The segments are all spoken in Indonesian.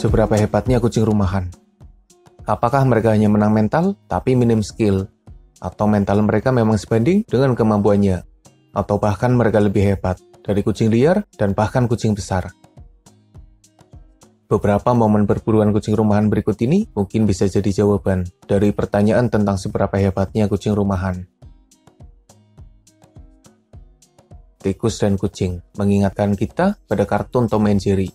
Seberapa hebatnya kucing rumahan? Apakah mereka hanya menang mental, tapi minim skill? Atau mental mereka memang sebanding dengan kemampuannya? Atau bahkan mereka lebih hebat dari kucing liar dan bahkan kucing besar? Beberapa momen perburuan kucing rumahan berikut ini mungkin bisa jadi jawaban dari pertanyaan tentang seberapa hebatnya kucing rumahan. Tikus dan kucing mengingatkan kita pada kartun Tom and Jerry.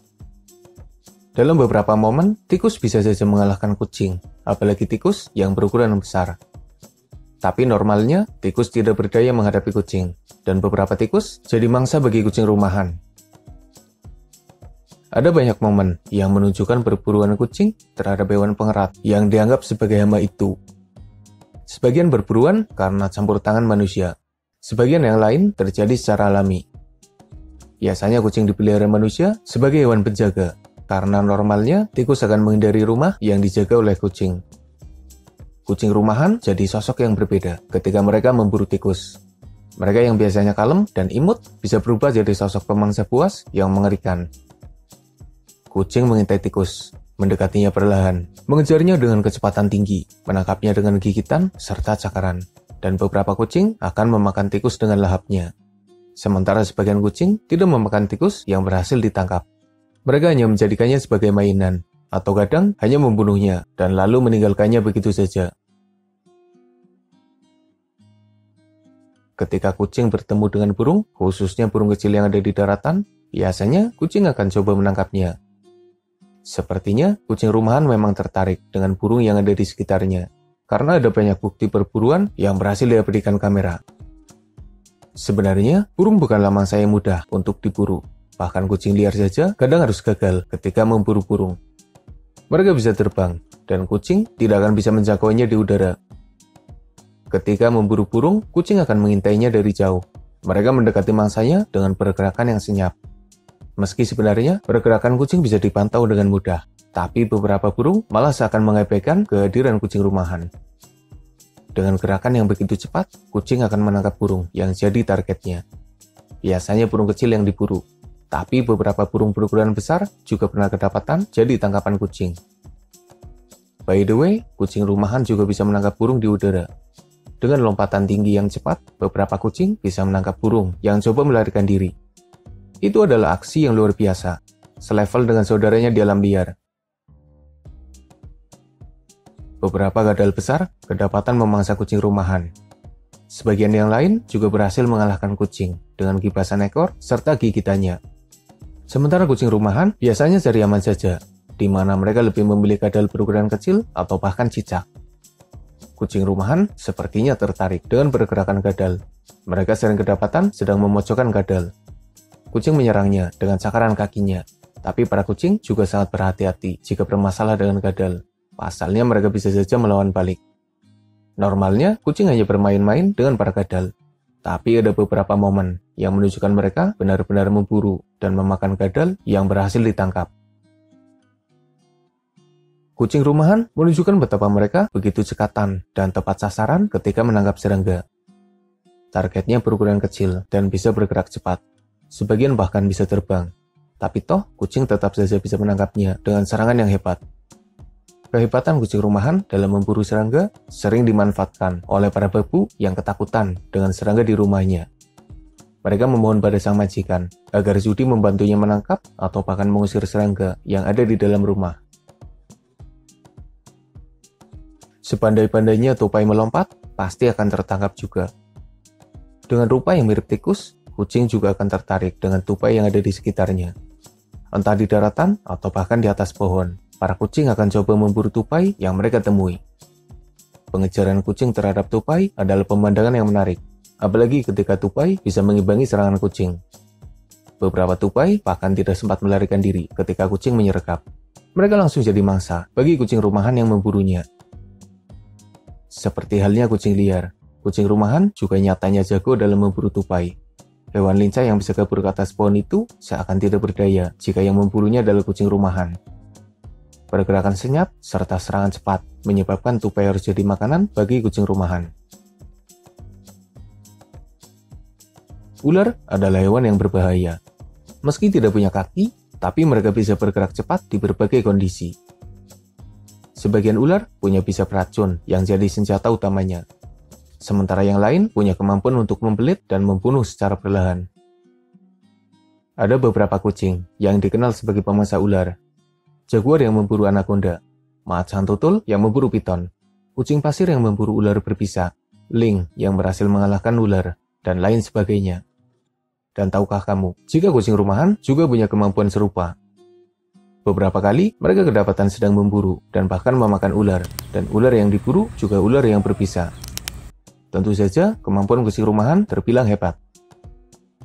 Dalam beberapa momen, tikus bisa saja mengalahkan kucing, apalagi tikus yang berukuran besar. Tapi normalnya, tikus tidak berdaya menghadapi kucing, dan beberapa tikus jadi mangsa bagi kucing rumahan. Ada banyak momen yang menunjukkan perburuan kucing terhadap hewan pengerat yang dianggap sebagai hama itu. Sebagian berburuan karena campur tangan manusia. Sebagian yang lain terjadi secara alami. Biasanya kucing dipelihara manusia sebagai hewan penjaga, karena normalnya tikus akan menghindari rumah yang dijaga oleh kucing. Kucing rumahan jadi sosok yang berbeda ketika mereka memburu tikus. Mereka yang biasanya kalem dan imut bisa berubah jadi sosok pemangsa buas yang mengerikan. Kucing mengintai tikus, mendekatinya perlahan, mengejarnya dengan kecepatan tinggi, menangkapnya dengan gigitan serta cakaran, dan beberapa kucing akan memakan tikus dengan lahapnya. Sementara sebagian kucing tidak memakan tikus yang berhasil ditangkap. Mereka hanya menjadikannya sebagai mainan, atau kadang hanya membunuhnya, dan lalu meninggalkannya begitu saja. Ketika kucing bertemu dengan burung, khususnya burung kecil yang ada di daratan, biasanya kucing akan coba menangkapnya. Sepertinya, kucing rumahan memang tertarik dengan burung yang ada di sekitarnya, karena ada banyak bukti perburuan yang berhasil diabadikan kamera. Sebenarnya, burung bukanlah mangsa yang mudah untuk diburu. Bahkan kucing liar saja kadang harus gagal ketika memburu burung. Mereka bisa terbang, dan kucing tidak akan bisa menjangkaunya di udara. Ketika memburu burung, kucing akan mengintainya dari jauh. Mereka mendekati mangsanya dengan pergerakan yang senyap. Meski sebenarnya pergerakan kucing bisa dipantau dengan mudah, tapi beberapa burung malah seakan mengabaikan kehadiran kucing rumahan. Dengan gerakan yang begitu cepat, kucing akan menangkap burung yang jadi targetnya. Biasanya burung kecil yang diburu, tapi beberapa burung berukuran besar juga pernah kedapatan jadi tangkapan kucing. By the way, kucing rumahan juga bisa menangkap burung di udara. Dengan lompatan tinggi yang cepat, beberapa kucing bisa menangkap burung yang coba melarikan diri. Itu adalah aksi yang luar biasa, selevel dengan saudaranya di alam liar. Beberapa gadal besar kedapatan memangsa kucing rumahan. Sebagian yang lain juga berhasil mengalahkan kucing dengan gibasan ekor serta gigitannya. Sementara kucing rumahan biasanya cari aman saja, di mana mereka lebih memilih gadal berukuran kecil atau bahkan cicak. Kucing rumahan sepertinya tertarik dengan pergerakan gadal. Mereka sering kedapatan sedang memojokkan gadal. Kucing menyerangnya dengan cakaran kakinya, tapi para kucing juga sangat berhati-hati jika bermasalah dengan gadal. Pasalnya mereka bisa saja melawan balik. Normalnya, kucing hanya bermain-main dengan para gadal. Tapi ada beberapa momen yang menunjukkan mereka benar-benar memburu dan memakan gadal yang berhasil ditangkap. Kucing rumahan menunjukkan betapa mereka begitu cekatan dan tepat sasaran ketika menangkap serangga. Targetnya berukuran kecil dan bisa bergerak cepat. Sebagian bahkan bisa terbang. Tapi toh, kucing tetap saja bisa menangkapnya dengan serangan yang hebat. Kehebatan kucing rumahan dalam memburu serangga sering dimanfaatkan oleh para babu yang ketakutan dengan serangga di rumahnya. Mereka memohon pada sang majikan agar sudi membantunya menangkap atau bahkan mengusir serangga yang ada di dalam rumah. Sepandai-pandainya tupai melompat, pasti akan tertangkap juga. Dengan rupa yang mirip tikus, kucing juga akan tertarik dengan tupai yang ada di sekitarnya. Entah di daratan atau bahkan di atas pohon, para kucing akan coba memburu tupai yang mereka temui. Pengejaran kucing terhadap tupai adalah pemandangan yang menarik, apalagi ketika tupai bisa mengimbangi serangan kucing. Beberapa tupai bahkan tidak sempat melarikan diri ketika kucing menyergap. Mereka langsung jadi mangsa bagi kucing rumahan yang memburunya. Seperti halnya kucing liar, kucing rumahan juga nyatanya jago dalam memburu tupai. Hewan lincah yang bisa kabur ke atas pohon itu seakan tidak berdaya jika yang memburunya adalah kucing rumahan. Pergerakan senyap serta serangan cepat menyebabkan tupai harus jadi makanan bagi kucing rumahan. Ular adalah hewan yang berbahaya. Meski tidak punya kaki, tapi mereka bisa bergerak cepat di berbagai kondisi. Sebagian ular punya pisau racun yang jadi senjata utamanya, sementara yang lain punya kemampuan untuk membelit dan membunuh secara perlahan. Ada beberapa kucing yang dikenal sebagai pemangsa ular. Jaguar yang memburu anaconda, macan tutul yang memburu piton, kucing pasir yang memburu ular berbisa, lynx yang berhasil mengalahkan ular, dan lain sebagainya. Dan tahukah kamu, jika kucing rumahan juga punya kemampuan serupa? Beberapa kali, mereka kedapatan sedang memburu dan bahkan memakan ular, dan ular yang diburu juga ular yang berbisa. Tentu saja, kemampuan kucing rumahan terbilang hebat.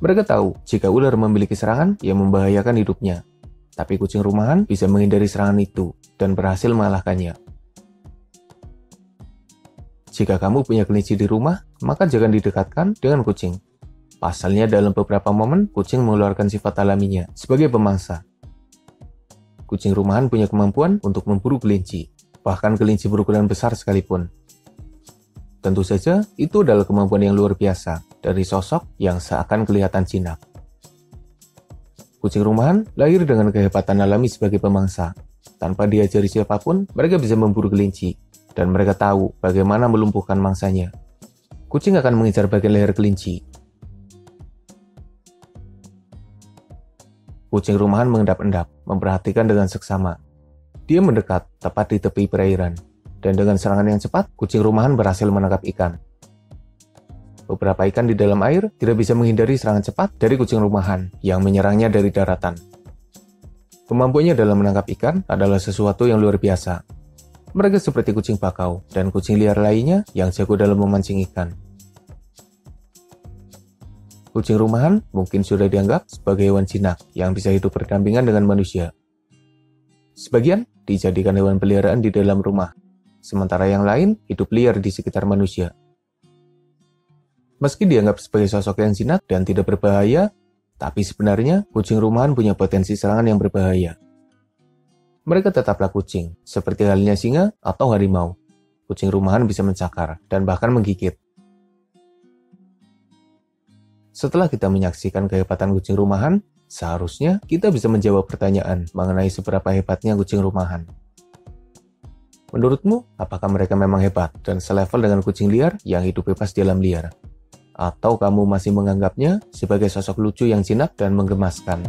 Mereka tahu jika ular memiliki serangan yang membahayakan hidupnya, tapi kucing rumahan bisa menghindari serangan itu dan berhasil mengalahkannya. Jika kamu punya kelinci di rumah, maka jangan didekatkan dengan kucing. Pasalnya dalam beberapa momen, kucing mengeluarkan sifat alaminya sebagai pemangsa. Kucing rumahan punya kemampuan untuk memburu kelinci, bahkan kelinci berukuran besar sekalipun. Tentu saja, itu adalah kemampuan yang luar biasa dari sosok yang seakan kelihatan jinak. Kucing rumahan lahir dengan kehebatan alami sebagai pemangsa. Tanpa diajari siapapun, mereka bisa memburu kelinci, dan mereka tahu bagaimana melumpuhkan mangsanya. Kucing akan mengincar bagian leher kelinci. Kucing rumahan mengendap-endap, memperhatikan dengan seksama. Dia mendekat tepat di tepi perairan, dan dengan serangan yang cepat, kucing rumahan berhasil menangkap ikan. Beberapa ikan di dalam air tidak bisa menghindari serangan cepat dari kucing rumahan yang menyerangnya dari daratan. Kemampuannya dalam menangkap ikan adalah sesuatu yang luar biasa. Mereka seperti kucing bakau dan kucing liar lainnya yang jago dalam memancing ikan. Kucing rumahan mungkin sudah dianggap sebagai hewan jinak yang bisa hidup berdampingan dengan manusia. Sebagian dijadikan hewan peliharaan di dalam rumah, sementara yang lain hidup liar di sekitar manusia. Meski dianggap sebagai sosok yang jinak dan tidak berbahaya, tapi sebenarnya kucing rumahan punya potensi serangan yang berbahaya. Mereka tetaplah kucing, seperti halnya singa atau harimau. Kucing rumahan bisa mencakar dan bahkan menggigit. Setelah kita menyaksikan kehebatan kucing rumahan, seharusnya kita bisa menjawab pertanyaan mengenai seberapa hebatnya kucing rumahan. Menurutmu, apakah mereka memang hebat dan selevel dengan kucing liar yang hidup bebas di alam liar? Atau kamu masih menganggapnya sebagai sosok lucu yang jinak dan menggemaskan?